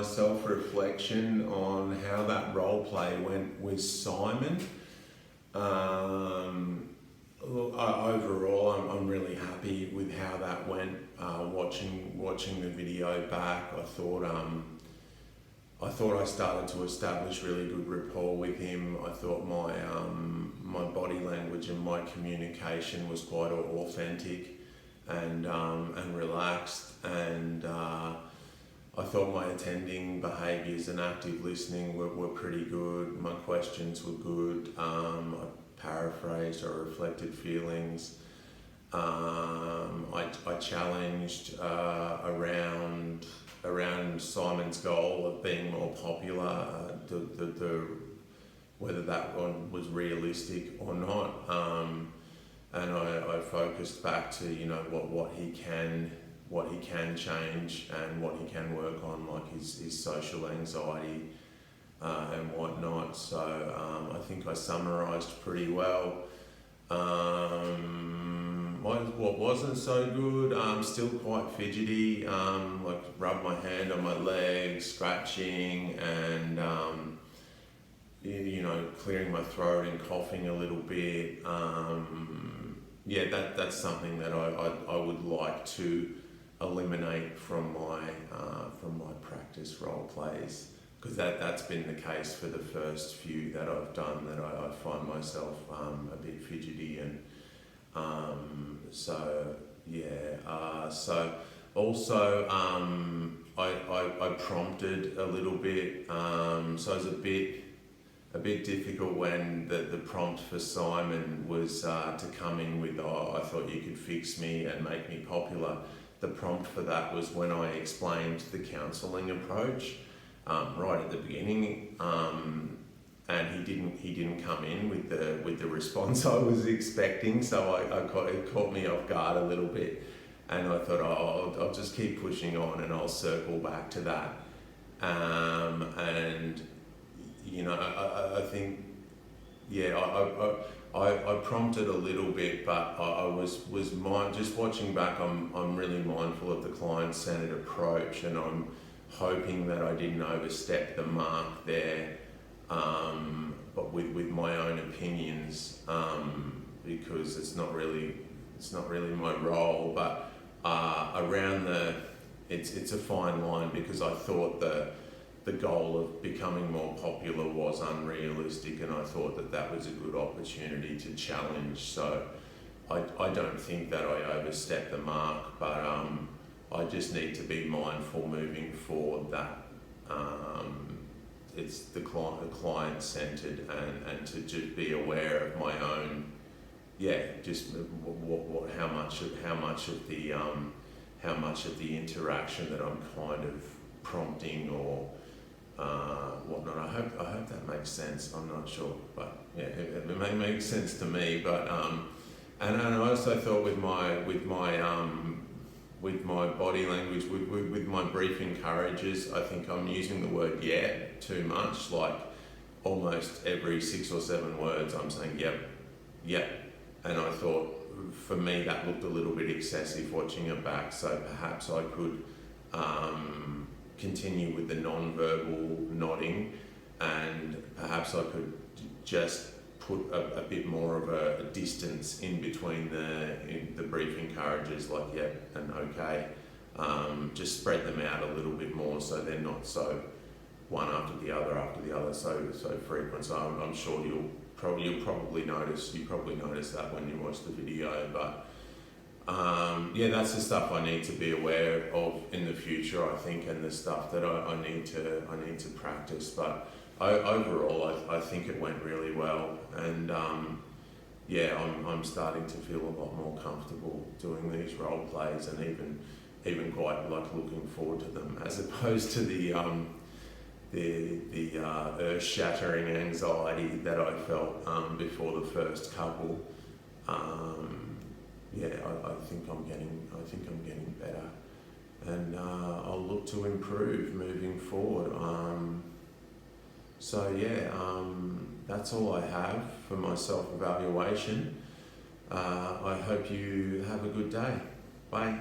self-reflection on how that role play went with Simon. Look, overall, I'm really happy with how that went. Watching the video back, I thought I started to establish really good rapport with him. I thought my body language and my communication was quite authentic and relaxed, and I thought my attending behaviours and active listening were pretty good. My questions were good. I paraphrased or reflected feelings. I challenged around Simon's goal of being more popular, whether that one was realistic or not, and I focused back to what he can change and what he can work on, like his social anxiety and whatnot. So I think I summarised pretty well. What wasn't so good, still quite fidgety, like rub my hand on my leg, scratching, and clearing my throat and coughing a little bit. That's something that I would like to eliminate from my practice role plays, because that's been the case for the first few that I've done, that I find myself a bit fidgety, and so also I prompted a little bit, so it was a bit difficult when the prompt for Simon was to come in with, I thought you could fix me and make me popular. The prompt for that was when I explained the counselling approach right at the beginning, and he didn't come in with the response I was expecting, so it caught me off guard a little bit, and I thought, I'll just keep pushing on and I'll circle back to that, and I think I prompted a little bit, but I was just watching back. I'm really mindful of the client-centered approach, and I'm hoping that I didn't overstep the mark there, but with my own opinions, because it's not really my role. But it's a fine line, because I thought the goal of becoming more popular was unrealistic, and I thought that was a good opportunity to challenge. So I don't think that I overstepped the mark, but I just need to be mindful moving forward that it's the client centered, and to just be aware of my own, just how much of the interaction that I'm kind of prompting or whatnot. I hope that makes sense. I'm not sure, but it may make sense to me. But and I also thought with my body language, with my brief encourages, I think I'm using the word too much. Like almost every 6 or 7 words, I'm saying yep, and I thought for me that looked a little bit excessive watching it back. So perhaps I could continue with the non-verbal nodding, and perhaps I could just put a bit more of a distance in between the brief encourages, like yep and okay. Just spread them out a little bit more, so they're not so one after the other so frequent. So I'm sure you'll probably notice that when you watch the video. But that's the stuff I need to be aware of in the future, I think, and the stuff that I need to practice. But overall, I think it went really well, and I'm starting to feel a lot more comfortable doing these role plays, and even quite like looking forward to them, as opposed to the earth-shattering anxiety that I felt before the first couple. I think I'm getting better, and I'll look to improve moving forward. That's all I have for my self-evaluation. I hope you have a good day. Bye.